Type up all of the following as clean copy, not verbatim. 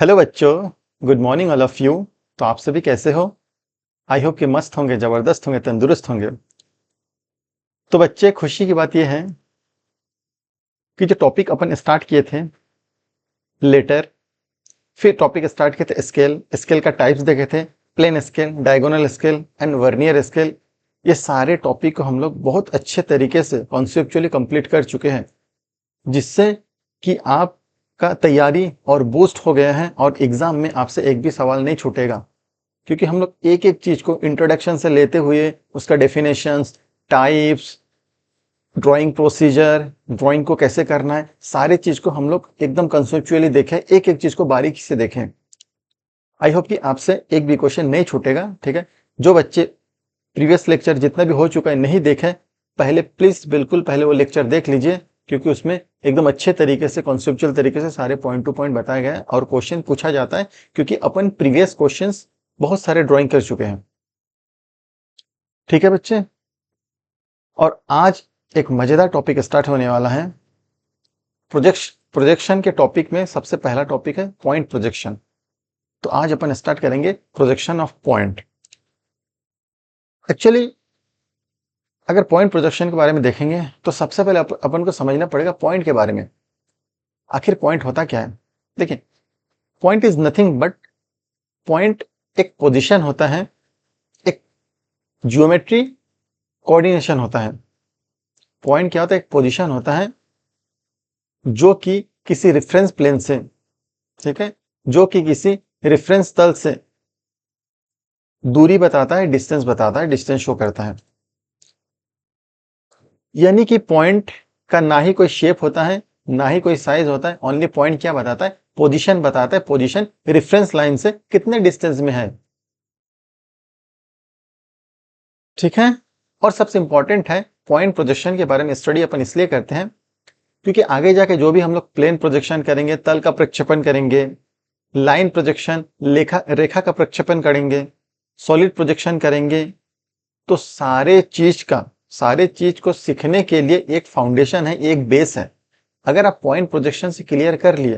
Hello बच्चों, good morning all of you. तो आप सभी कैसे हो? आई होप कि मस्त होंगे, ज़बरदस्त होंगे, तंदुरुस्त होंगे। तो बच्चे, खुशी की बात यह है कि जो टॉपिक अपन स्टार्ट किए थे लेटर, फिर टॉपिक स्टार्ट किए थे स्केल, स्केल का टाइप्स देखे थे, plain scale, diagonal scale and vernier scale. ये सारे टॉपिक को हम लोग बहुत अच्छे तरीके से कॉन्सेप्चुअली कंप्लीट कर चुके हैं, जिससे कि आपका तैयारी और बूस्ट हो गया है और एग्जाम में आपसे एक भी सवाल नहीं छूटेगा। क्योंकि हम लोग एक एक चीज को इंट्रोडक्शन से लेते हुए उसका definitions, types, drawing procedure, drawing को कैसे करना है, सारे चीज को हम लोग एकदम कंसेप्चुअली देखें, एक एक चीज को बारीकी से देखें। आई होप कि आपसे एक भी क्वेश्चन नहीं छूटेगा। ठीक है, जो बच्चे प्रीवियस लेक्चर जितना भी हो चुका है नहीं देखे, पहले प्लीज बिल्कुल पहले वो लेक्चर देख लीजिए, क्योंकि उसमें एकदम अच्छे तरीके से कॉन्सेप्चुअल तरीके से सारे पॉइंट टू पॉइंट बताया गया है और क्वेश्चन पूछा जाता है, क्योंकि अपन प्रीवियस क्वेश्चंस बहुत सारे ड्राइंग कर चुके हैं। ठीक है बच्चे, और आज एक मजेदार टॉपिक स्टार्ट होने वाला है। प्रोजेक्शन के टॉपिक में सबसे पहला टॉपिक है पॉइंट प्रोजेक्शन। तो आज अपन स्टार्ट करेंगे प्रोजेक्शन ऑफ पॉइंट। एक्चुअली अगर पॉइंट प्रोजेक्शन के बारे में देखेंगे तो सबसे पहले अपन को समझना पड़ेगा पॉइंट के बारे में। आखिर पॉइंट होता क्या है? देखिए, point is nothing but, point एक पोजीशन होता है, एक ज्योमेट्री कोऑर्डिनेशन होता है। पॉइंट क्या होता है? एक पोजीशन होता है जो कि किसी रेफरेंस प्लेन से, ठीक है, जो कि किसी रेफरेंस तल से दूरी बताता है, डिस्टेंस बताता है, डिस्टेंस शो करता है। यानी कि पॉइंट का ना ही कोई शेप होता है, ना ही कोई साइज होता है। ओनली पॉइंट क्या बताता है? पोजीशन बताता है। पोजीशन रेफरेंस लाइन से कितने डिस्टेंस में है। ठीक है, और सबसे इंपॉर्टेंट है, पॉइंट प्रोजेक्शन के बारे में स्टडी अपन इसलिए करते हैं क्योंकि आगे जाके जो भी हम लोग प्लेन प्रोजेक्शन करेंगे, तल का प्रक्षेपण करेंगे, लाइन प्रोजेक्शन, रेखा का प्रक्षेपण करेंगे, सॉलिड प्रोजेक्शन करेंगे, तो सारे चीज को सीखने के लिए एक फाउंडेशन है, एक बेस है। अगर आप पॉइंट प्रोजेक्शन से क्लियर कर लिए,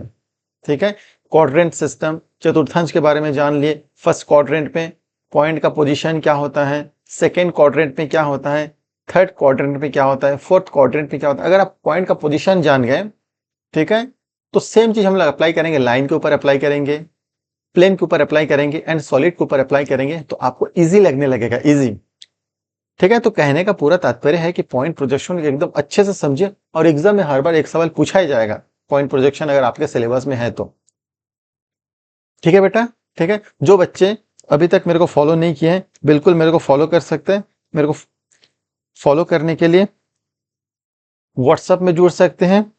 ठीक है, क्वाड्रेंट सिस्टम, चतुर्थांश के बारे में जान लिए, फर्स्ट क्वाड्रेंट में पॉइंट का पोजीशन क्या होता है, सेकेंड क्वाड्रेंट में क्या होता है, थर्ड क्वाड्रेंट में क्या होता है, फोर्थ क्वाड्रेंट में क्या होता है, अगर आप पॉइंट का पोजीशन जान गए, ठीक है, तो सेम चीज हम लोग अप्लाई करेंगे, लाइन के ऊपर अप्लाई करेंगे, प्लेन के ऊपर अप्लाई करेंगे एंड सॉलिड के ऊपर अप्लाई करेंगे, तो आपको इजी लगने लगेगा, इजी। ठीक है, तो कहने का पूरा तात्पर्य है कि पॉइंट प्रोजेक्शन एकदम अच्छे से समझिए, और एग्जाम में हर बार एक सवाल पूछा ही जाएगा पॉइंट प्रोजेक्शन, अगर आपके सिलेबस में है तो। ठीक है बेटा, ठीक है। जो बच्चे अभी तक मेरे को फॉलो नहीं किए हैं, बिल्कुल मेरे को फॉलो कर सकते हैं। मेरे को फॉलो करने के लिए व्हाट्सएप में जुड़ सकते हैं,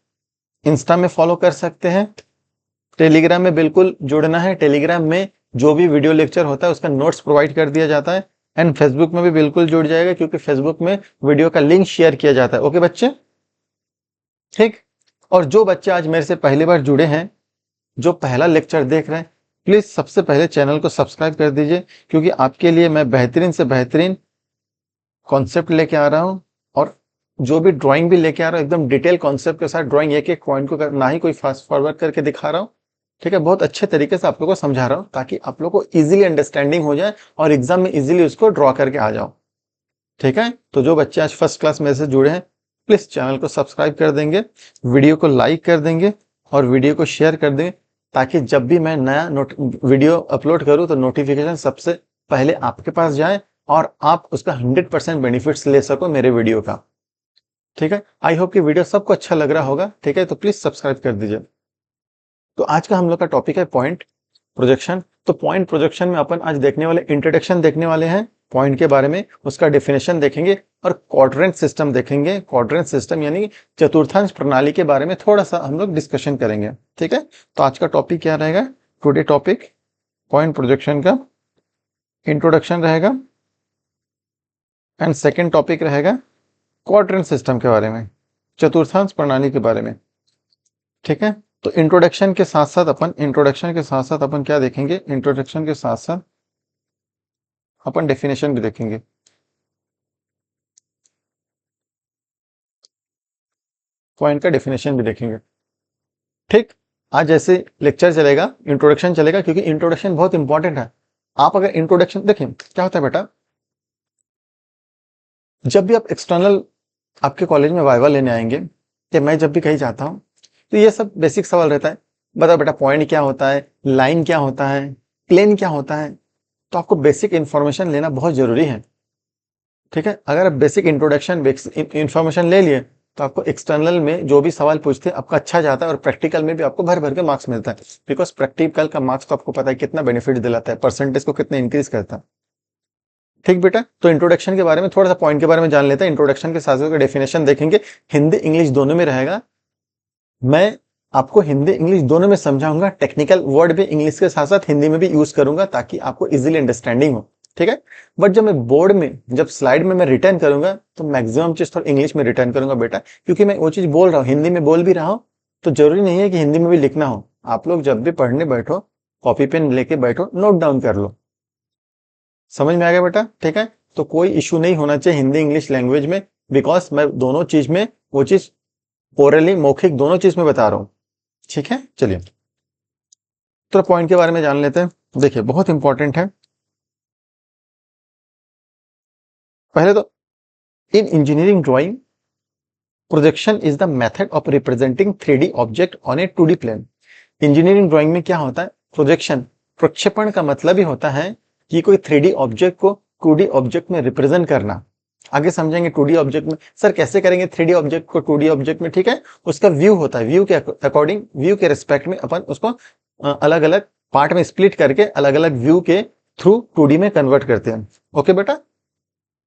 इंस्टा में फॉलो कर सकते हैं, टेलीग्राम में बिल्कुल जुड़ना है। टेलीग्राम में जो भी वीडियो लेक्चर होता है उसका नोट्स प्रोवाइड कर दिया जाता है, एंड फेसबुक में भी बिल्कुल जुड़ जाएगा, क्योंकि फेसबुक में वीडियो का लिंक शेयर किया जाता है। ओके बच्चे, ठीक। और जो बच्चे आज मेरे से पहली बार जुड़े हैं, जो पहला लेक्चर देख रहे हैं, प्लीज सबसे पहले चैनल को सब्सक्राइब कर दीजिए, क्योंकि आपके लिए मैं बेहतरीन से बेहतरीन कॉन्सेप्ट लेके आ रहा हूं, और जो भी ड्राइंग भी लेके आ रहा हूं एकदम डिटेल कॉन्सेप्ट के साथ। ड्राइंग एक एक पॉइंट को ना ही कोई फास्ट फॉरवर्ड करके दिखा रहा हूं, ठीक है, बहुत अच्छे तरीके से आप लोगों को समझा रहा हूं, ताकि आप लोगों को इजीली अंडरस्टैंडिंग हो जाए और एग्जाम में इजीली उसको ड्रॉ करके आ जाओ। ठीक है, तो जो बच्चे आज फर्स्ट क्लास में से जुड़े हैं, प्लीज चैनल को सब्सक्राइब कर देंगे, वीडियो को लाइक कर देंगे और वीडियो को शेयर कर देंगे, ताकि जब भी मैं नया वीडियो अपलोड करूं तो नोटिफिकेशन सबसे पहले आपके पास जाए और आप उसका 100% बेनिफिट्स ले सको मेरे वीडियो का। ठीक है, आई होप कि वीडियो सबको अच्छा लग रहा होगा। ठीक है, तो प्लीज सब्सक्राइब कर दीजिए। तो आज का हम लोग का टॉपिक है पॉइंट प्रोजेक्शन। तो पॉइंट प्रोजेक्शन में अपन आज देखने वाले, इंट्रोडक्शन देखने वाले हैं पॉइंट के बारे में, उसका डेफिनेशन देखेंगे और क्वाड्रेंट सिस्टम देखेंगे। क्वाड्रेंट सिस्टम यानी चतुर्थांश प्रणाली के बारे में थोड़ा सा हम लोग डिस्कशन करेंगे। ठीक है, तो आज का टॉपिक क्या रहेगा? टुडे टॉपिक पॉइंट प्रोजेक्शन का इंट्रोडक्शन रहेगा, एंड सेकेंड टॉपिक रहेगा क्वाड्रेंट सिस्टम के बारे में, चतुर्थांश प्रणाली के बारे में। ठीक है, तो इंट्रोडक्शन के साथ साथ अपन क्या देखेंगे? इंट्रोडक्शन के साथ साथ अपन डेफिनेशन भी देखेंगे। पॉइंट का डेफिनेशन भी देखेंगे। ठीक, आज जैसे लेक्चर चलेगा, इंट्रोडक्शन चलेगा, क्योंकि इंट्रोडक्शन बहुत इंपॉर्टेंट है। आप अगर इंट्रोडक्शन देखिए क्या होता है बेटा, जब भी आप एक्सटर्नल आपके कॉलेज में वाइवा लेने आएंगे, कि मैं जब भी कहीं जाता हूँ, तो ये सब बेसिक सवाल रहता है, बताओ बेटा पॉइंट क्या होता है, लाइन क्या होता है, प्लेन क्या होता है। तो आपको बेसिक इंफॉर्मेशन लेना बहुत जरूरी है। ठीक है, अगर आप बेसिक इंट्रोडक्शन इंफॉर्मेशन ले लिए, तो आपको एक्सटर्नल में जो भी सवाल पूछते हैं आपका अच्छा जाता है, और प्रैक्टिकल में भी आपको भर भर के मार्क्स मिलता है। बिकॉज प्रैक्टिकल का मार्क्स तो आपको पता है कितना बेनिफिट दिलाता है, परसेंटेज को कितना इंक्रीज करता है। ठीक बेटा, तो इंट्रोडक्शन के बारे में थोड़ा सा पॉइंट के बारे में जान लेते हैं। इंट्रोडक्शन के साथ साथ डेफिनेशन देखेंगे, हिंदी इंग्लिश दोनों में रहेगा। मैं आपको हिंदी इंग्लिश दोनों में समझाऊंगा, टेक्निकल वर्ड भी इंग्लिश के साथ साथ हिंदी में भी यूज करूंगा, ताकि आपको इजीली अंडरस्टैंडिंग हो। ठीक है, बट जब मैं बोर्ड में, जब स्लाइड में मैं रिटर्न करूंगा, तो मैक्सिमम चीज थोड़ा इंग्लिश में रिटर्न करूंगा बेटा, क्योंकि मैं वो चीज बोल रहा हूँ, हिंदी में बोल भी रहा हूँ, तो जरूरी नहीं है कि हिंदी में भी लिखना हो। आप लोग जब भी पढ़ने बैठो, कॉपी पेन लेके बैठो, नोट डाउन कर लो। समझ में आ गया बेटा? ठीक है, तो कोई इशू नहीं होना चाहिए हिंदी इंग्लिश लैंग्वेज में, बिकॉज मैं दोनों चीज में वो चीज ओरली मौखिक दोनों चीज में बता रहा हूं। ठीक है, चलिए तो पॉइंट के बारे में जान लेते हैं। देखिए बहुत इंपॉर्टेंट है। पहले तो, in engineering drawing, projection is the method of representing 3D object on a 2D plane. Engineering drawing में क्या होता है? प्रोजेक्शन, प्रक्षेपण का मतलब ही होता है कि कोई 3D ऑब्जेक्ट को 2D ऑब्जेक्ट में रिप्रेजेंट करना। आगे समझेंगे 2D ऑब्जेक्ट में सर कैसे करेंगे 3D ऑब्जेक्ट को 2D ऑब्जेक्ट में। ठीक है, उसका व्यू होता है, व्यू के अकॉर्डिंग, व्यू के रिस्पेक्ट में अपन उसको अलग अलग पार्ट में स्प्लिट करके अलग अलग व्यू के थ्रू 2D में कन्वर्ट करते हैं। ओके बेटा,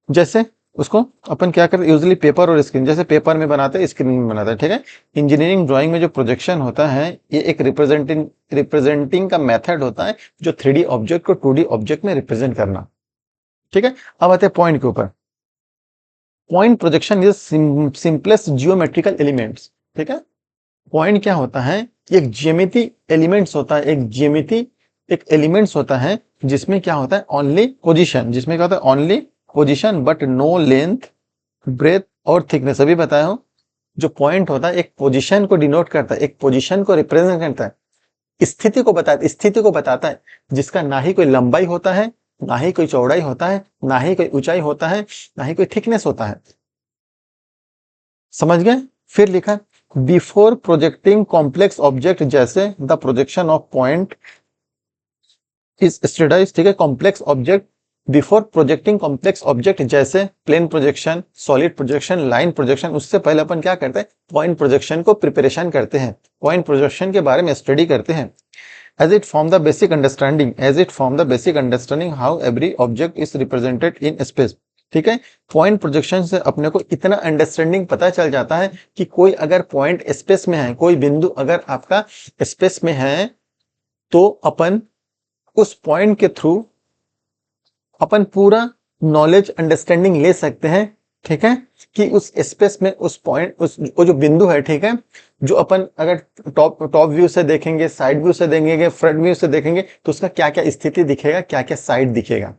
जैसे उसको अपन क्या करते हैं, यूजली पेपर और स्क्रीन, जैसे पेपर में बनाते हैं स्क्रीन में बनाते हैं। ठीक है, इंजीनियरिंग ड्राइंग में जो प्रोजेक्शन होता है, ये एक रिप्रेजेंटिंग का मेथड होता है, जो 3D ऑब्जेक्ट को 2D ऑब्जेक्ट में रिप्रेजेंट करना। ठीक है, अब आते हैं पॉइंट के ऊपर। Point projection is simplest geometrical elements. ठीक है, पॉइंट क्या होता है? एक ज्यामिति एलिमेंट्स होता है, एक ज्यामिति एक एलिमेंट्स होता है, जिसमें क्या होता है, ओनली पोजीशन, जिसमें क्या होता है, only position but no length, breadth और थिकनेस। अभी बताया हूं, जो पॉइंट होता है एक पोजीशन को डिनोट करता है, एक पोजीशन को रिप्रेजेंट करता है, स्थिति को बताता है, जिसका ना ही कोई लंबाई होता है, ना ही कोई चौड़ाई होता है, ना ही कोई ऊंचाई होता है, ना ही कोई थिकनेस होता है। समझ गए? फिर लिखा, बिफोर प्रोजेक्टिंग कॉम्प्लेक्स ऑब्जेक्ट, जैसे the projection of point is studies. ठीक है, complex object, before projecting complex object, जैसे plane projection, solid projection, line projection, उससे पहले अपन क्या करते हैं, पॉइंट प्रोजेक्शन को प्रिपरेशन करते हैं, पॉइंट प्रोजेक्शन के बारे में स्टडी करते हैं। as it form the basic understanding as it form the basic understanding how every object is represented in space। ठीक है, पॉइंट प्रोजेक्शन से अपने को इतना अंडरस्टैंडिंग पता चल जाता है कि कोई अगर पॉइंट स्पेस में है, कोई बिंदु अगर आपका स्पेस में है, तो अपन उस पॉइंट के थ्रू अपन पूरा नॉलेज अंडरस्टैंडिंग ले सकते हैं। ठीक है, कि उस स्पेस में उस पॉइंट, उस वो जो बिंदु है, ठीक है, जो अपन अगर टॉप टॉप व्यू से देखेंगे, साइड व्यू से देखेंगे, फ्रंट व्यू से देखेंगे, तो उसका क्या क्या स्थिति दिखेगा, क्या क्या साइड दिखेगा।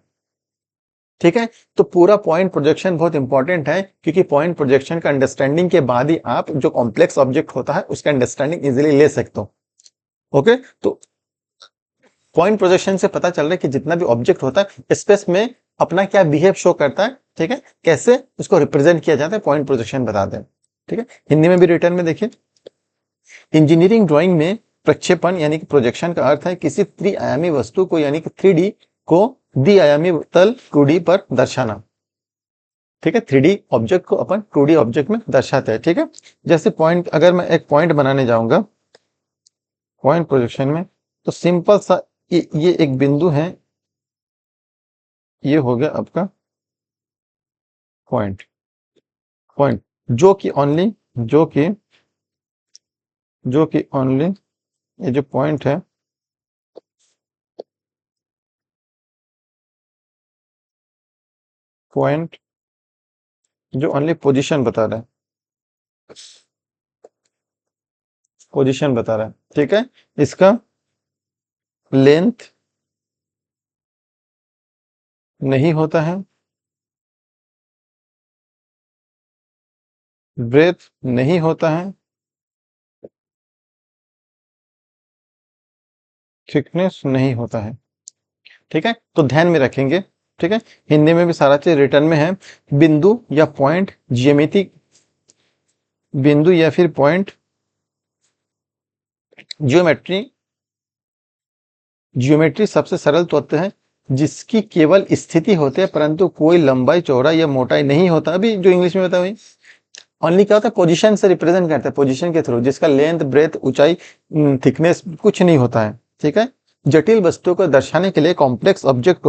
ठीक है, तो पूरा पॉइंट प्रोजेक्शन बहुत इंपॉर्टेंट है, क्योंकि पॉइंट प्रोजेक्शन का अंडरस्टैंडिंग के बाद ही आप जो कॉम्प्लेक्स ऑब्जेक्ट होता है उसका अंडरस्टैंडिंग इजिली ले सकते हो। ओके, तो पॉइंट प्रोजेक्शन से पता चल रहा है कि जितना भी ऑब्जेक्ट होता है स्पेस में अपना क्या बिहेव शो करता है। ठीक है, कैसे उसको रिप्रेजेंट किया जाता है, पॉइंट प्रोजेक्शन बताते हैं। ठीक है, हिंदी में भी रिटर्न में देखिए, इंजीनियरिंग ड्राइंग में प्रक्षेपण यानी कि प्रोजेक्शन का अर्थ है किसी त्रिआयामी वस्तु को यानी कि 3D को द्विआयामी तल 2D पर दर्शाना। ठीक है, 3D ऑब्जेक्ट को अपन 2D ऑब्जेक्ट में दर्शाते हैं। ठीक है, जैसे पॉइंट, अगर मैं एक पॉइंट बनाने जाऊंगा पॉइंट प्रोजेक्शन में, तो सिंपल सा ये एक बिंदु है, ये हो गया आपका पॉइंट। पॉइंट जो कि ओनली, जो कि जो कि ओनली, ये जो पॉइंट है, पॉइंट जो ओनली पोजीशन बता रहा है, पोजीशन बता रहा है। ठीक है, इसका लेंथ नहीं होता है, ब्रेथ नहीं होता है, थिकनेस नहीं होता है। ठीक है, तो ध्यान में रखेंगे। ठीक है, हिंदी में भी सारा चीज रिटर्न में है। बिंदु या पॉइंट ज्यामिति, बिंदु या फिर पॉइंट ज्योमेट्री, ज्योमेट्री सबसे सरल तत्व है जिसकी केवल स्थिति होती है परंतु कोई लंबाई चौड़ाई या मोटाई नहीं होता। अभी जो इंग्लिश में बताया वही। ओनली क्या होता है, पोजीशन से रिप्रेजेंट करता है, पोजीशन के थ्रू, जिसका लेंथ ब्रेथ ऊंचाई थिकनेस कुछ नहीं होता है। ठीक है, जटिल वस्तु को दर्शाने के लिए कॉम्प्लेक्स ऑब्जेक्ट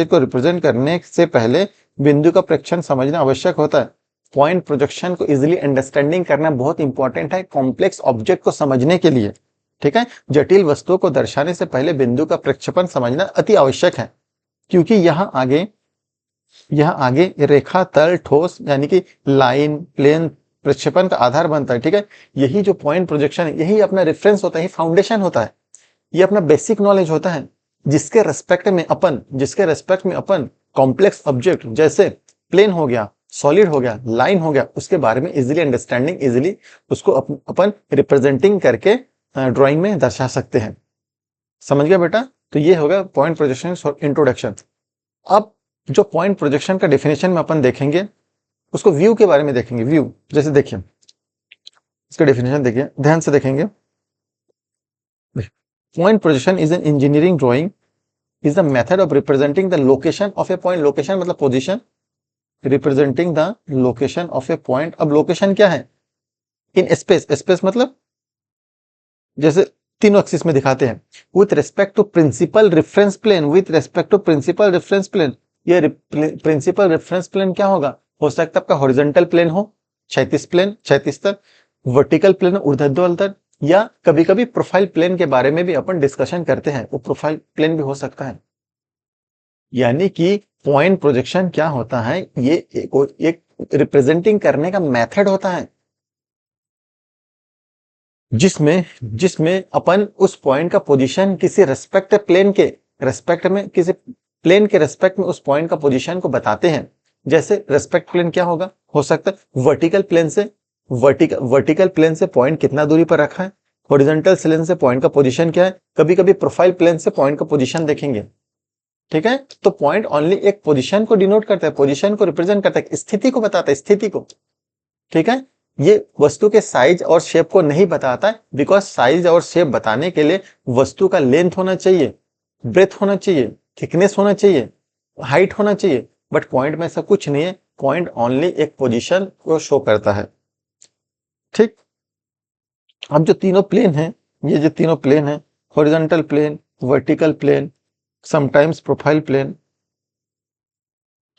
को रिप्रेजेंट करने से पहले बिंदु का प्रेक्षण समझना आवश्यक होता है। पॉइंट प्रोजेक्शन को इजिली अंडरस्टैंडिंग करना बहुत इंपॉर्टेंट है कॉम्प्लेक्स ऑब्जेक्ट को समझने के लिए। ठीक है, जटिल वस्तुओं को दर्शाने से पहले बिंदु का प्रक्षेपण समझना अति आवश्यक है, क्योंकि यहाँ आगे रेखा, तल, ठोस यानी कि लाइन, प्लेन प्रक्षेपण का आधार बनता है। ठीक है, यही जो पॉइंट प्रोजेक्शन है, यही अपना रेफरेंस होता है, यही फाउंडेशन होता है, ये अपना बेसिक नॉलेज होता है, जिसके रेस्पेक्ट में अपन कॉम्प्लेक्स ऑब्जेक्ट जैसे प्लेन हो गया, सॉलिड हो गया, लाइन हो गया, उसके बारे में इजिली अंडरस्टैंडिंग, इजिली उसको अपन रिप्रेजेंटिंग करके ड्राइंग में दर्शा सकते हैं। समझ गया बेटा? तो ये होगा पॉइंट प्रोजेक्शन इंट्रोडक्शन। अब जो पॉइंट प्रोजेक्शन का डेफिनेशन में अपन देखेंगे, उसको व्यू के बारे में देखेंगे। व्यू जैसे देखिए, इसका डेफिनेशन देखिए, ध्यान से देखेंगे। Point projection is an engineering drawing, is the method of representing the location of a point। location मतलब position, representing the location of a point। अब location क्या है? in space मतलब जैसे तीनों एक्सिस में दिखाते हैं, with respect to principal reference plane, ये प्रिंसिपल रेफरेंस प्लेन क्या होगा? हो सकता है आपका हॉरिजॉन्टल प्लेन हो, क्षैतिज तल, वर्टिकल प्लेन ऊर्ध्वाधर तल, या कभी कभी प्रोफाइल प्लेन के बारे में भी अपन डिस्कशन करते हैं, वो प्रोफाइल प्लेन भी हो सकता है। यानी कि पॉइंट प्रोजेक्शन क्या होता है? ये एक रिप्रेजेंटिंग करने का मेथड होता है, जिसमें अपन उस पॉइंट का पोजीशन किसी रेस्पेक्ट प्लेन के रेस्पेक्ट में उस पॉइंट का पोजीशन को बताते हैं। जैसे रेस्पेक्ट प्लेन क्या होगा? हो सकता है वर्टिकल प्लेन से पॉइंट कितना दूरी पर रखा है, हॉरिजॉन्टल प्लेन से पॉइंट का पोजीशन क्या है, कभी कभी प्रोफाइल प्लेन से पॉइंट का पोजीशन देखेंगे। ठीक है, तो पॉइंट ओनली एक पोजीशन को डिनोट करता है, पोजीशन को रिप्रेजेंट करता है, स्थिति को बताता है, स्थिति को। ठीक है, ये वस्तु के साइज और शेप को नहीं बताता है, बिकॉज साइज और शेप बताने के लिए वस्तु का लेंथ होना चाहिए, ब्रेथ होना चाहिए, थिकनेस होना चाहिए, हाइट होना चाहिए, बट पॉइंट में ऐसा कुछ नहीं है। पॉइंट ओनली एक पोजीशन को शो करता है। ठीक, अब जो तीनों प्लेन हैं, ये जो तीनों प्लेन हैं, horizontal plane, vertical plane, sometimes profile plane.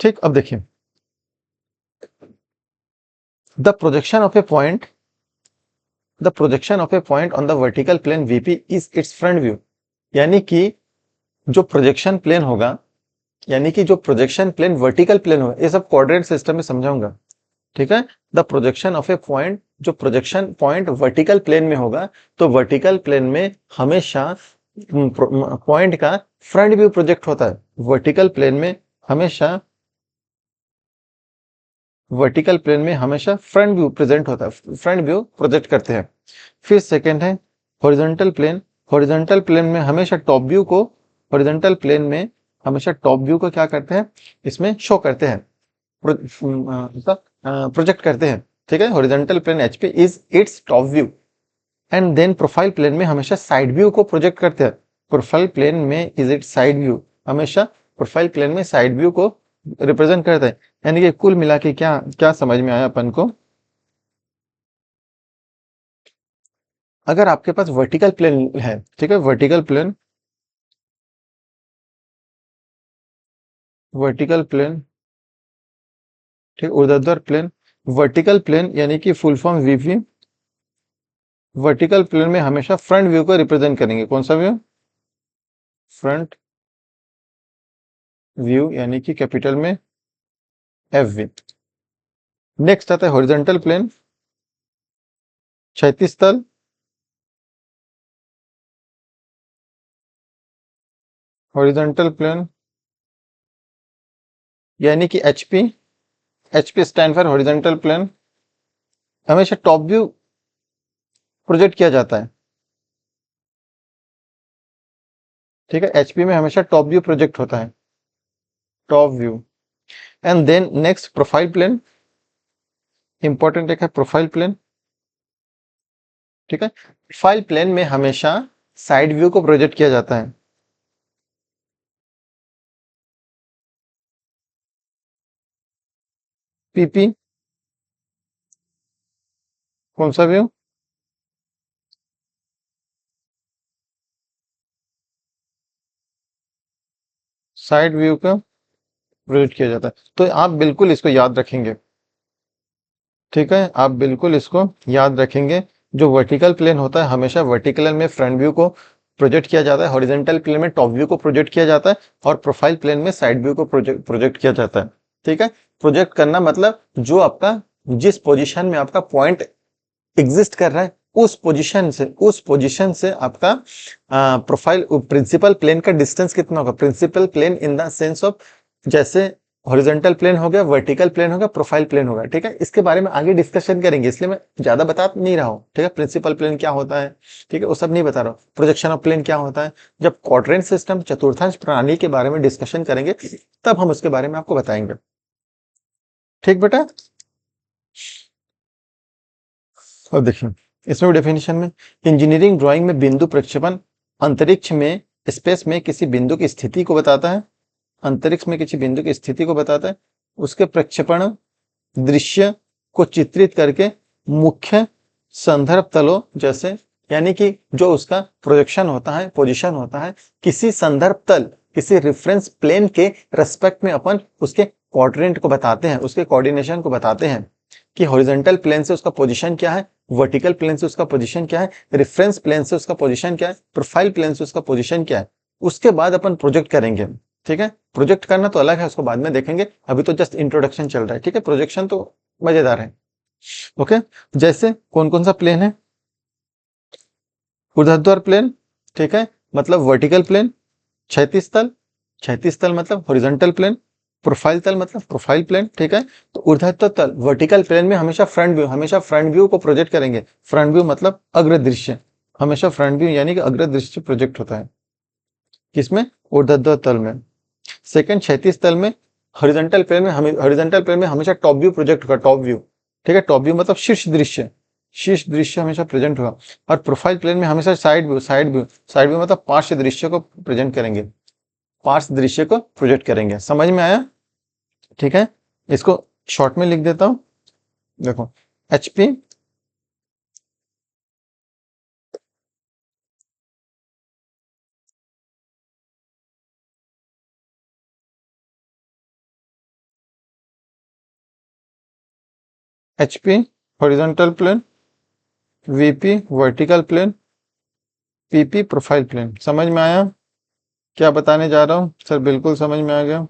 ठीक, अब देखिए, the projection of a point on the vertical plane VP is its front view. यानी कि जो प्रोजेक्शन प्लेन होगा, यानी कि जो प्रोजेक्शन प्लेन वर्टिकल प्लेन होगा, ये सब कोऑर्डिनेट सिस्टम में समझाऊंगा। ठीक है, the projection of a point, जो प्रोजेक्शन पॉइंट वर्टिकल प्लेन में होगा, तो वर्टिकल प्लेन में हमेशा पॉइंट का फ्रंट व्यू प्रोजेक्ट होता है। वर्टिकल प्लेन में हमेशा फ्रंट व्यू प्रेजेंट होता है, फ्रंट व्यू प्रोजेक्ट करते हैं। फिर सेकंड है हॉरिजॉन्टल प्लेन। हॉरिजॉन्टल प्लेन में हमेशा टॉप व्यू को क्या करते हैं? इसमें शो करते हैं, प्रोजेक्ट करते हैं। ठीक है, horizontal plane HP is its top view. And then profile plane में हमेशा साइड व्यू को प्रोजेक्ट करते हैं। प्रोफाइल प्लेन में इज इट साइड व्यू, हमेशा प्रोफाइल प्लेन में साइड व्यू को रिप्रेजेंट करता है। यानी कि कुल मिला के क्या क्या समझ में आया अपन को? अगर आपके पास वर्टिकल प्लेन है, ठीक है, वर्टिकल प्लेन, ठीक, ऊर्ध्वाधर प्लेन, वर्टिकल प्लेन यानी कि full form VP। Vertical plane में हमेशा फ्रंट व्यू को रिप्रेजेंट करेंगे। कौन सा व्यू? फ्रंट व्यू, यानी कि कैपिटल में FV। नेक्स्ट आता है हॉरिजॉन्टल प्लेन, क्षैतिज तल, हॉरिजॉन्टल प्लेन यानी कि HP stand for horizontal plane, हमेशा टॉप व्यू प्रोजेक्ट किया जाता है। ठीक है, एचपी में हमेशा टॉप व्यू प्रोजेक्ट होता है, top view. And then next profile plane, important एक है प्रोफाइल प्लेन। ठीक है, प्रोफाइल प्लेन में हमेशा साइड व्यू को प्रोजेक्ट किया जाता है। पीपी, कौन सा व्यू? साइड व्यू का प्रोजेक्ट किया जाता है। तो आप बिल्कुल इसको याद रखेंगे। ठीक है, आप बिल्कुल इसको याद रखेंगे। जो वर्टिकल प्लेन होता है हमेशा वर्टिकल में फ्रंट व्यू को प्रोजेक्ट किया जाता है, हॉरिजॉन्टल प्लेन में टॉप व्यू को प्रोजेक्ट किया जाता है, और प्रोफाइल प्लेन में साइड व्यू को प्रोजेक्ट किया जाता है। ठीक है, प्रोजेक्ट करना मतलब जो आपका, जिस पोजीशन में आपका पॉइंट एग्जिस्ट कर रहा है उस पोजीशन से आपका प्रोफाइल प्रिंसिपल प्लेन का डिस्टेंस कितना होगा। Principal plane in the sense of, जैसे हॉरिजॉन्टल प्लेन हो गया, वर्टिकल प्लेन हो गया, प्रोफाइल प्लेन होगा। ठीक है, इसके बारे में आगे डिस्कशन करेंगे, इसलिए मैं ज्यादा बता नहीं रहा हूँ। ठीक है, प्रिंसिपल प्लेन क्या होता है, ठीक है, वो सब नहीं बता रहा हूँ। प्रोजेक्शन ऑफ प्लेन क्या होता है, जब क्वाड्रेंट सिस्टम चतुर्थांश प्रणाली के बारे में डिस्कशन करेंगे तब हम उसके बारे में आपको बताएंगे। ठीक बेटा, अब देखिए इसमें डेफिनेशन में, इंजीनियरिंग ड्राइंग में बिंदु प्रक्षेपण अंतरिक्ष में, स्पेस में किसी बिंदु की स्थिति को बताता है। अंतरिक्ष में किसी बिंदु की स्थिति को बताता है, उसके प्रक्षेपण दृश्य को चित्रित करके मुख्य संदर्भ तलों जैसे, यानी कि जो उसका प्रोजेक्शन होता है, पोजीशन होता है, किसी संदर्भ तल, किसी रेफरेंस प्लेन के रेस्पेक्ट में अपन उसके क्वाड्रेंट को बताते हैं, उसके कोऑर्डिनेशन को बताते हैं कि हॉरिजॉन्टल प्लेन से उसका पोजीशन क्या है, वर्टिकल प्लेन से उसका पोजीशन क्या है, रेफरेंस प्लेन से उसका पोजीशन क्या है, प्रोफाइल प्लेन से उसका पोजीशन क्या है। उसके बाद अपन प्रोजेक्ट करेंगे। ठीक है, प्रोजेक्ट करना तो अलग है, उसको बाद में देखेंगे, अभी तो जस्ट इंट्रोडक्शन चल रहा है। ठीक है, प्रोजेक्शन तो मजेदार है। ओके, जैसे कौन कौन सा प्लेन है, ऊर्ध्वाधर प्लेन, ठीक है, मतलब वर्टिकल प्लेन, क्षैतिज तल, क्षैतिज तल मतलब हॉरिजॉन्टल प्लेन, प्रोफाइल तल मतलब प्रोफाइल प्लेन। ठीक है, तो ऊर्ध्वाधर तल वर्टिकल प्लेन में हमेशा फ्रंट व्यू को प्रोजेक्ट करेंगे। फ्रंट व्यू मतलब अग्र दृश्य, हमेशा फ्रंट व्यू यानी कि अग्र दृश्य प्रोजेक्ट होता है किसमें, ऊर्ध्वाधर तल में। सेकंड, क्षैतिज तल में, हॉरिजॉन्टल प्लेन में हमेशा टॉप व्यू प्रोजेक्ट होगा, टॉप व्यू। ठीक है, टॉप व्यू मतलब शीर्ष दृश्य हमेशा प्रेजेंट होगा। और प्रोफाइल प्लेन में हमेशा साइड व्यू मतलब पार्श्व दृश्य को प्रेजेंट करेंगे, पार्श्व दृश्य को प्रोजेक्ट करेंगे। समझ में आया? ठीक है, इसको शॉर्ट में लिख देता हूं, देखो HP, HP horizontal plane, VP vertical plane, PP profile plane. समझ में आया क्या बताने जा रहा हूं सर? बिल्कुल समझ में आ गया।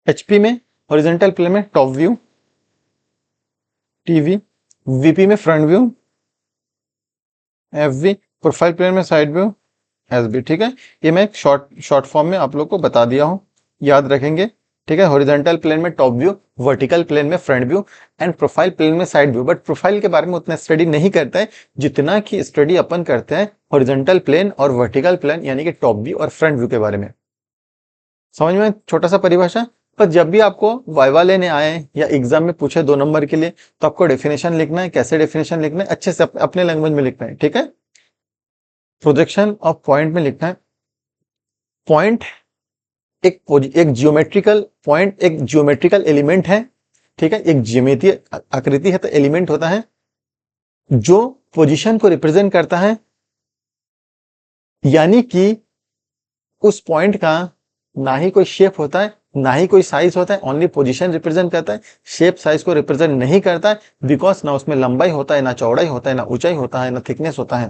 एचपी में हॉरिजॉन्टल प्लेन में टॉप व्यू टीवी, वीपी में front view FV, profile plane में साइड व्यू एसबी। ठीक है, ये मैं एक शॉर्ट फॉर्म में आप लोग को बता दिया हूं, याद रखेंगे। ठीक है, हॉरिजॉन्टल प्लेन में टॉप व्यू, वर्टिकल प्लेन में front view and profile plane में साइड व्यू। बट प्रोफाइल के बारे में उतना स्टडी नहीं करते हैं जितना कि स्टडी अपन करते हैं हॉरिजॉन्टल प्लेन और वर्टिकल प्लेन यानी कि टॉप व्यू और फ्रंट व्यू के बारे में। समझ में? छोटा सा परिभाषा। पर जब भी आपको वाइवा लेने आए या एग्जाम में पूछे 2 नंबर के लिए, तो आपको डेफिनेशन लिखना है। कैसे डेफिनेशन लिखना है? अच्छे से अपने लैंग्वेज में लिखना है। ठीक है, प्रोजेक्शन ऑफ पॉइंट में लिखना है। पॉइंट एक जियोमेट्रिकल एलिमेंट है। ठीक है, एक ज्यामितीय आकृति है, तो एलिमेंट होता है जो पोजीशन को रिप्रेजेंट करता है, यानी कि उस पॉइंट का ना ही कोई शेप होता है ना ही कोई साइज होता है, ओनली पोजीशन रिप्रेजेंट करता है। शेप साइज को रिप्रेजेंट नहीं करता है, बिकॉज ना उसमें लंबाई होता है, ना चौड़ाई होता है, ना ऊंचाई होता है, ना थिकनेस होता है।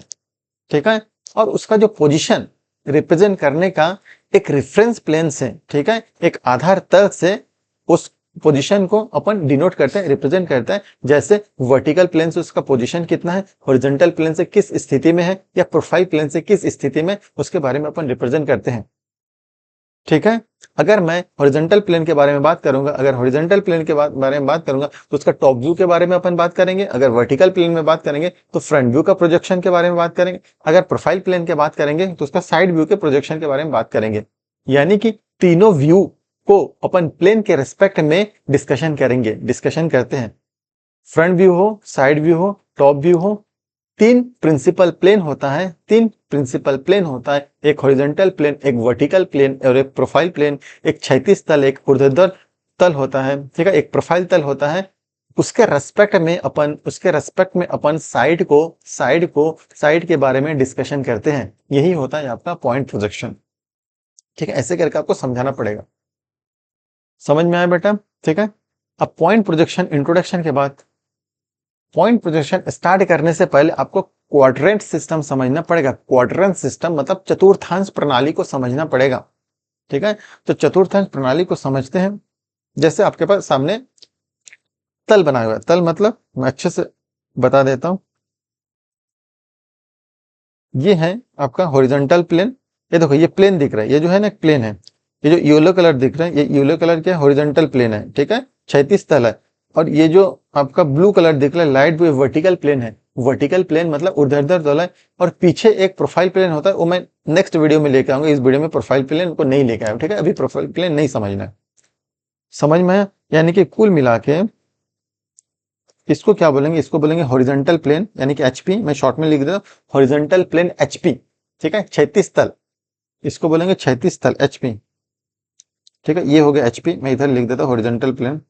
ठीक है, और उसका जो पोजीशन रिप्रेजेंट करने का एक रेफरेंस प्लेन से, ठीक है, एक आधार तल से उस पोजीशन को अपन डिनोट करते हैं, रिप्रेजेंट करते हैं। जैसे वर्टिकल प्लेन से उसका पोजीशन कितना है, हॉरिजॉन्टल प्लेन से किस स्थिति में है, या प्रोफाइल प्लेन से किस स्थिति में, उसके बारे में अपन रिप्रेजेंट करते हैं। ठीक है। अगर मैं हॉरिजॉन्टल प्लेन के बारे में बात करूंगा, अगर हॉरिजॉन्टल प्लेन के बारे में बात करूंगा तो उसका टॉप व्यू के बारे में अपन बात करेंगे। अगर वर्टिकल प्लेन में बात करेंगे तो फ्रंट व्यू का प्रोजेक्शन के बारे में बात करेंगे। अगर प्रोफाइल प्लेन के बात करेंगे तो उसका साइड व्यू के प्रोजेक्शन के बारे में बात करेंगे। यानी कि तीनों व्यू को अपन प्लेन के रेस्पेक्ट में डिस्कशन करेंगे, डिस्कशन करते हैं। फ्रंट व्यू हो, साइड व्यू हो, टॉप व्यू हो, तीन प्रिंसिपल प्लेन होता है, तीन प्रिंसिपल प्लेन होता है, एक हॉरिजॉन्टल प्लेन, एक वर्टिकल प्लेन और एक प्रोफाइल प्लेन। एक क्षैतिज तल, एक ऊर्ध्वाधर तल होता है, ठीक है, एक प्रोफाइल तल होता है। उसके रेस्पेक्ट में अपन साइड के बारे में डिस्कशन करते हैं। यही होता है आपका पॉइंट प्रोजेक्शन। ठीक है, ऐसे करके आपको समझाना पड़ेगा। समझ में आया बेटा? ठीक है। अब पॉइंट प्रोजेक्शन इंट्रोडक्शन के बाद, पॉइंट प्रोजेक्शन स्टार्ट करने से पहले आपको क्वाड्रेंट सिस्टम समझना पड़ेगा। क्वाड्रेंट सिस्टम मतलब चतुर्थांश प्रणाली को समझना पड़ेगा। ठीक है, तो चतुर्थांश प्रणाली को समझते हैं। जैसे आपके पास सामने तल बना हुआ है, तल मतलब मैं अच्छे से बता देता हूं। ये है आपका हॉरिजॉन्टल प्लेन। ये देखो, ये प्लेन दिख रहा है, ये जो है ना प्लेन है। ये जो येलो कलर दिख रहा है, ये येलो कलर क्या है? हॉरिजॉन्टल प्लेन है। ठीक है, क्षैतिज तल है। और ये जो आपका ब्लू कलर दिख रहा है लाइट ब्लू, वर्टिकल प्लेन है। वर्टिकल प्लेन मतलब ऊर्ध्वाधर तल है। और पीछे एक प्रोफाइल प्लेन होता है, वो मैं नेक्स्ट वीडियो में लेके आऊंगा। इस वीडियो में प्रोफाइल प्लेन को नहीं लेके आया। ठीक है, अभी प्रोफाइल प्लेन नहीं समझना है। समझ में आया? यानी कि कुल मिला के इसको क्या बोलेंगे? इसको बोलेंगे हॉरिजॉन्टल प्लेन, यानी कि एचपी। मैं शॉर्ट में लिख देता हूं हॉरिजॉन्टल प्लेन एचपी। ठीक है, क्षैतिज तल, इसको बोलेंगे क्षैतिज तल एचपी। ठीक है, ये हो गया एचपी। मैं इधर लिख देता हूं हॉरिजॉन्टल प्लेन।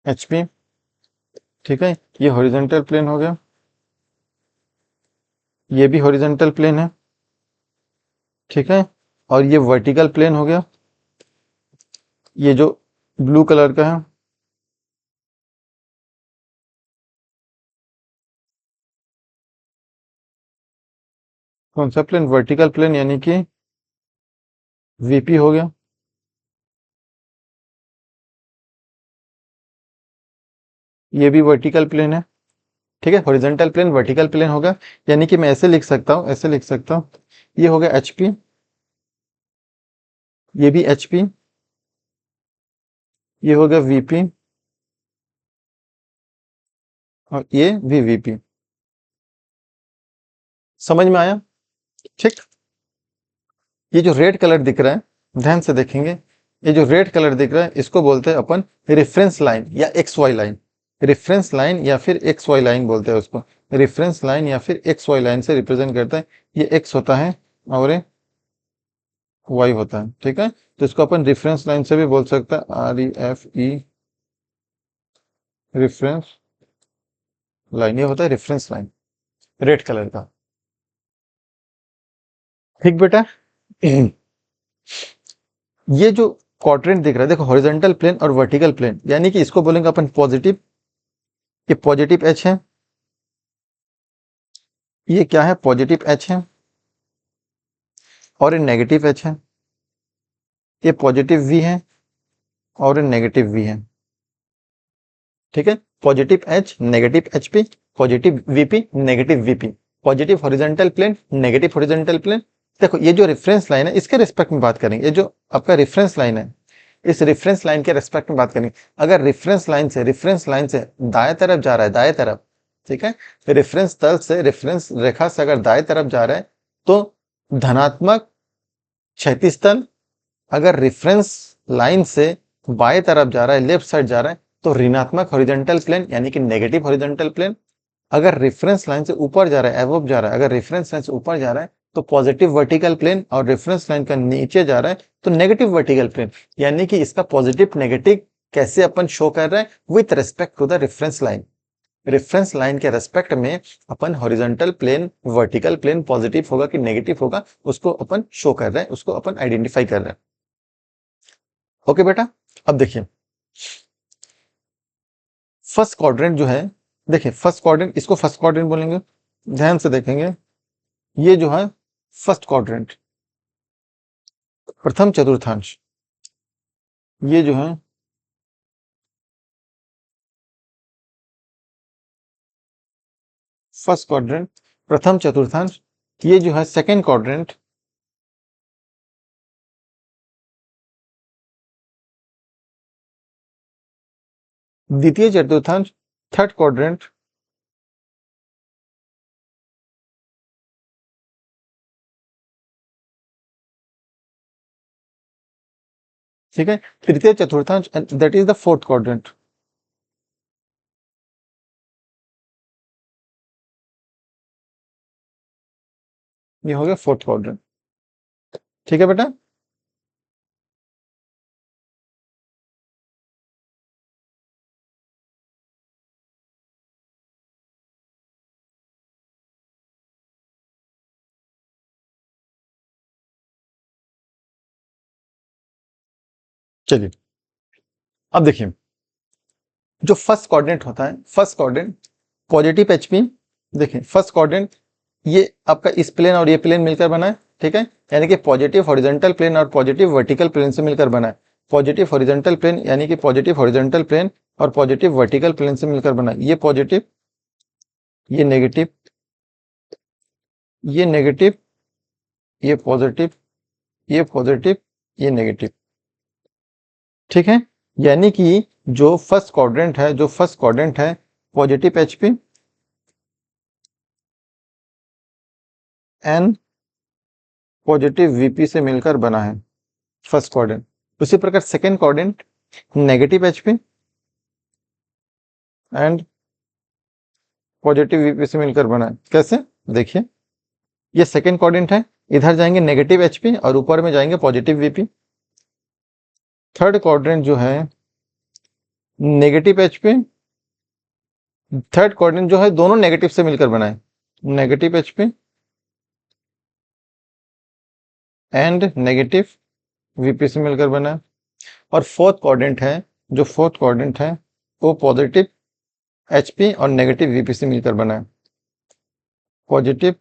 एचपी, ठीक है, ये हॉरिजॉन्टल प्लेन हो गया। ये भी हॉरिजॉन्टल प्लेन है। ठीक है, और ये वर्टिकल प्लेन हो गया, ये जो ब्लू कलर का है। कौन सा प्लेन? वर्टिकल प्लेन, यानी कि वीपी हो गया। ये भी वर्टिकल प्लेन है। ठीक है, हॉरिजॉन्टल प्लेन वर्टिकल प्लेन होगा। यानी कि मैं ऐसे लिख सकता हूं, ऐसे लिख सकता हूं, ये हो गया एचपी, ये भी एचपी, ये हो गया वीपी, और ये भी वीपी। समझ में आया? ठीक। ये जो रेड कलर दिख रहा है, ध्यान से देखेंगे, ये जो रेड कलर दिख रहा है इसको बोलते हैं अपन रेफरेंस लाइन या X Y line. Reference line या फिर एक्स वाई लाइन बोलते हैं उसको। रेफरेंस लाइन या फिर एक्स वाई लाइन से रिप्रेजेंट करता है। ये एक्स होता है और ये वाई होता है। ठीक है, तो इसको अपन रेफरेंस लाइन से भी बोल सकते हैं, REFE, रेफरेंस लाइन। ये होता है रेफरेंस लाइन, रेड कलर का। ठीक बेटा। ये जो क्वाड्रेंट दिख रहा है, देखो, हॉरिजॉन्टल प्लेन और वर्टिकल प्लेन, यानी कि इसको बोलेंगे अपन पॉजिटिव। ये पॉजिटिव एच है, ये क्या है? पॉजिटिव एच है। और ये नेगेटिव एच है। ये पॉजिटिव वी है और ये नेगेटिव वी है। ठीक है, positive H, negative HP, positive VP, negative VP. Positive horizontal plane, negative horizontal plane. देखो, ये जो रेफरेंस लाइन है इसके रिस्पेक्ट में बात करेंगे। ये जो आपका रेफरेंस लाइन है, इस रेफरेंस लाइन के रेस्पेक्ट में बात करेंगे। अगर रेफरेंस लाइन से दाएं तरफ जा रहा है, दाएं तरफ, ठीक है, रेफरेंस तल से, रेफरेंस रेखा से अगर दाएं तरफ जा रहा है तो धनात्मक क्षैतिज तल। अगर रेफरेंस लाइन से बाएं तरफ जा रहा है, लेफ्ट साइड जा रहा है, तो ऋणात्मक हॉरिजॉन्टल प्लेन, यानी कि नेगेटिव हॉरिजॉन्टल प्लेन। अगर रेफरेंस लाइन से ऊपर जा रहा है, एबव जा रहा है, अगर रेफरेंस लाइन से ऊपर जा रहा है तो पॉजिटिव वर्टिकल प्लेन, और रेफरेंस लाइन का नीचे जा रहा है तो नेगेटिव वर्टिकल प्लेन। यानी कि इसका पॉजिटिव नेगेटिव कैसे अपन शो कर रहे हैं? With respect to the reference line. Reference line के रेस्पेक्ट में अपन horizontal plane, vertical plane positive होगा कि नेगेटिव होगा, उसको अपन शो कर रहे हैं, उसको अपन आइडेंटिफाई कर रहे हैं। ओके बेटा, अब देखिए फर्स्ट क्वाड्रेंट जो है, देखिए फर्स्ट क्वाड्रेंट, इसको फर्स्ट क्वाड्रेंट बोलेंगे। ध्यान से देखेंगे, ये जो है फर्स्ट क्वाड्रेंट, प्रथम चतुर्थांश, ये जो है फर्स्ट क्वाड्रेंट, प्रथम चतुर्थांश, ये जो है सेकेंड क्वाड्रेंट, द्वितीय चतुर्थांश, थर्ड क्वाड्रेंट, ठीक है, तृतीय चतुर्थांश, that is the fourth quadrant. ये हो गया फोर्थ क्वाड्रेंट, ठीक है बेटा। चलिए अब देखिए, जो फर्स्ट क्वाड्रेंट होता है, फर्स्ट क्वाड्रेंट पॉजिटिव एचपी, देखिए फर्स्ट क्वाड्रेंट ये आपका इस प्लेन और ये प्लेन मिलकर बना है, ठीक है, यानी कि पॉजिटिव हॉरिजॉन्टल प्लेन और पॉजिटिव वर्टिकल प्लेन से मिलकर बना है। पॉजिटिव हॉरिजॉन्टल प्लेन यानी कि पॉजिटिव हॉरिजॉन्टल प्लेन और पॉजिटिव वर्टिकल प्लेन से मिलकर बना है। ये पॉजिटिव, ये नेगेटिव, ये नेगेटिव, ये पॉजिटिव, ये पॉजिटिव, ये नेगेटिव, ठीक है। यानी कि जो फर्स्ट क्वाड्रेंट है, जो फर्स्ट क्वाड्रेंट है positive HP and positive VP से मिलकर बना है फर्स्ट क्वाड्रेंट। उसी प्रकार second quadrant negative HP and positive VP से मिलकर बना है। कैसे, देखिए ये सेकेंड क्वाड्रेंट है, इधर जाएंगे नेगेटिव एचपी और ऊपर में जाएंगे पॉजिटिव वीपी। थर्ड क्वाड्रेंट जो है नेगेटिव एचपी, थर्ड क्वाड्रेंट जो है दोनों नेगेटिव से मिलकर बना है, negative HP and negative VP से मिलकर बना है। और फोर्थ क्वाड्रेंट है, जो फोर्थ क्वाड्रेंट है वो पॉजिटिव एचपी और नेगेटिव वीपी से मिलकर बना है, positive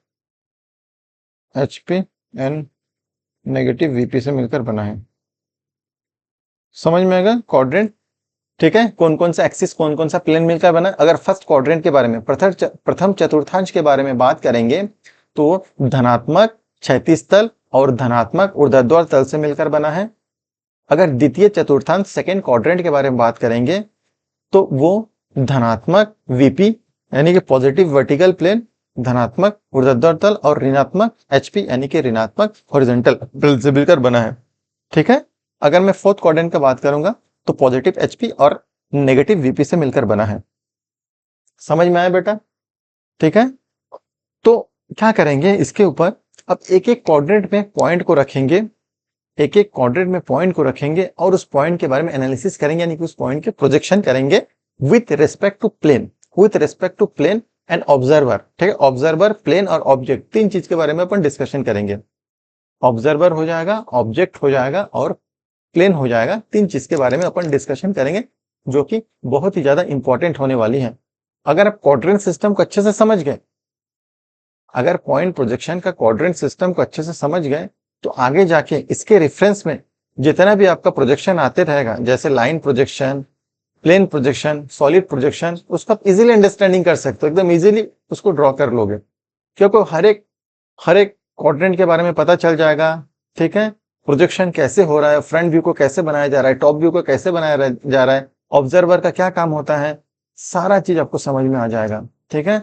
HP and negative VP से मिलकर बना है। समझ में आएगा क्वाड्रेंट, ठीक है, कौन कौन सा एक्सिस, कौन कौन सा प्लेन मिलकर बना। अगर फर्स्ट क्वाड्रेंट के बारे में, प्रथम चतुर्थांश के बारे में बात करेंगे तो धनात्मक क्षैतिज तल और धनात्मक ऊर्ध्वाधर तल से मिलकर बना है। अगर द्वितीय चतुर्थांश सेकेंड क्वाड्रेंट के बारे में बात करेंगे तो वो धनात्मक वीपी यानी कि पॉजिटिव वर्टिकल प्लेन, धनात्मक ऊर्ध्वाधर तल और ऋणात्मक एचपी यानी कि ऋणात्मक हॉरिजॉन्टल प्लेन से मिलकर बना है, ठीक है। अगर मैं फोर्थ क्वाड्रेंट की बात करूंगा तो पॉजिटिव एचपी और नेगेटिव वीपी से मिलकर बना है। समझ में आया बेटा, ठीक है। तो क्या करेंगे इसके ऊपर, अब एक एक क्वाड्रेंट में पॉइंट को रखेंगे, एक एक क्वाड्रेंट में पॉइंट को रखेंगे और उस पॉइंट के बारे में एनालिसिस करेंगे, यानी कि उस पॉइंट के प्रोजेक्शन करेंगे with respect to plane, with respect to plane and observer, ठीक है। ऑब्जर्वर, प्लेन और ऑब्जेक्ट, तीन चीज के बारे में अपन डिस्कशन करेंगे। ऑब्जर्वर हो जाएगा, ऑब्जेक्ट हो जाएगा और प्लेन हो जाएगा। तीन चीज के बारे में अपन डिस्कशन करेंगे जो कि बहुत ही ज्यादा इंपॉर्टेंट होने वाली है। अगर आप क्वाड्रेंट सिस्टम को अच्छे से समझ गए, अगर पॉइंट प्रोजेक्शन का क्वाड्रेंट सिस्टम को अच्छे से समझ गए तो आगे जाके इसके रेफरेंस में जितना भी आपका प्रोजेक्शन आते रहेगा, जैसे line projection, plane projection, solid projection, उसका आप इजीली अंडरस्टैंडिंग कर सकते हो, एकदम इजीली उसको ड्रॉ कर लोगे, क्योंकि हर एक क्वाड्रेंट के बारे में पता चल जाएगा, ठीक है। प्रोजेक्शन कैसे हो रहा है, फ्रंट व्यू को कैसे बनाया जा रहा है, टॉप व्यू को कैसे बनाया जा रहा है, ऑब्जर्वर का क्या काम होता है, सारा चीज आपको समझ में आ जाएगा, ठीक है।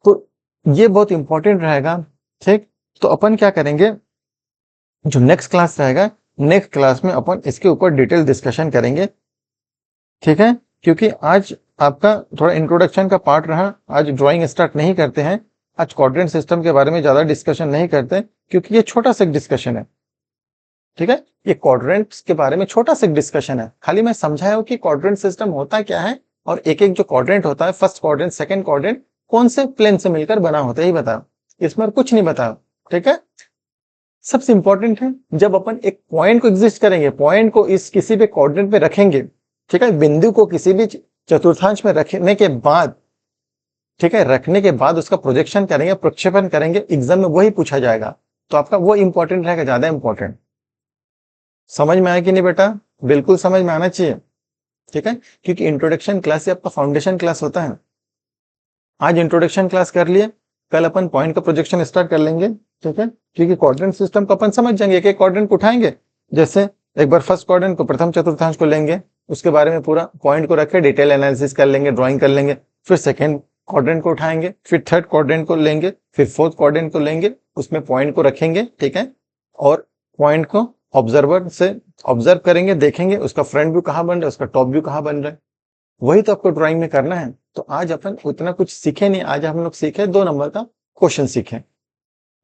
तो ये बहुत इंपॉर्टेंट रहेगा, ठीक। तो अपन क्या करेंगे, जो नेक्स्ट क्लास रहेगा, नेक्स्ट क्लास में अपन इसके ऊपर डिटेल डिस्कशन करेंगे, ठीक है। क्योंकि आज आपका थोड़ा इंट्रोडक्शन का पार्ट रहा, आज ड्राइंग स्टार्ट नहीं करते हैं, आज क्वाड्रेंट सिस्टम के बारे में ज्यादा डिस्कशन नहीं करते क्योंकि ये छोटा सा डिस्कशन है, ठीक है। ये क्वाड्रेंट्स के बारे में छोटा सा डिस्कशन है, खाली मैं समझाया हूं कि क्वाड्रेंट सिस्टम होता क्या है और एक एक जो क्वाड्रेंट होता है, फर्स्ट क्वाड्रेंट, सेकंड क्वाड्रेंट, कौन से प्लेन से मिलकर बना होता है, यही बताओ, इसमें कुछ नहीं बताओ, ठीक है। सबसे इंपॉर्टेंट है जब अपन एक पॉइंट को एग्जिस्ट करेंगे, पॉइंट को इस किसी भी क्वाड्रेंट पे रखेंगे, ठीक है, बिंदु को किसी भी चतुर्थांश में रखने के बाद, ठीक है, रखने के बाद उसका प्रोजेक्शन करेंगे, प्रक्षेपण करेंगे, एग्जाम में वही पूछा जाएगा, तो आपका वो इंपॉर्टेंट रहेगा, ज्यादा इंपॉर्टेंट, समझ में आया कि नहीं बेटा? बिल्कुल समझ में आना चाहिए, ठीक है, क्योंकि इंट्रोडक्शन क्लास से आपका फाउंडेशन क्लास होता है। आज इंट्रोडक्शन क्लास कर लिए, कल अपन पॉइंट का प्रोजेक्शन स्टार्ट कर लेंगे, ठीक है, क्योंकि क्वाड्रेंट सिस्टम को अपन समझ जाएंगे, एक एक क्वाड्रेंट को उठाएंगे। जैसे एक बार फर्स्ट क्वाड्रेंट को, प्रथम चतुर्थांश को लेंगे, उसके बारे में पूरा पॉइंट को रख के डिटेल एनालिसिस कर लेंगे, ड्राइंग कर लेंगे। फिर सेकेंड क्वाड्रेंट को उठाएंगे, फिर थर्ड क्वाड्रेंट को लेंगे, फिर फोर्थ क्वाड्रेंट को लेंगे, उसमें पॉइंट को रखेंगे, ठीक है, और पॉइंट को ऑब्जर्वर से ऑब्जर्व करेंगे, देखेंगे उसका फ्रंट व्यू कहाँ बन रहा है, उसका टॉप व्यू कहाँ बन रहा है। वही तो आपको ड्राइंग में करना है। तो आज अपन उतना कुछ सीखे नहीं, आज हम लोग सीखे 2 नंबर का क्वेश्चन सीखे,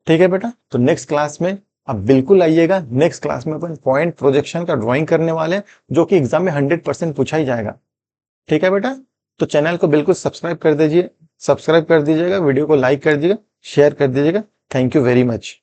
ठीक है बेटा। तो नेक्स्ट क्लास में आप बिल्कुल आइएगा, नेक्स्ट क्लास में अपन पॉइंट प्रोजेक्शन का ड्राइंग करने वाले हैं, जो कि एग्जाम में 100% पूछा ही जाएगा, ठीक है बेटा। तो चैनल को बिल्कुल सब्सक्राइब कर दीजिए, सब्सक्राइब कर दीजिएगा, वीडियो को लाइक कर दीजिएगा, शेयर कर दीजिएगा। Thank you very much.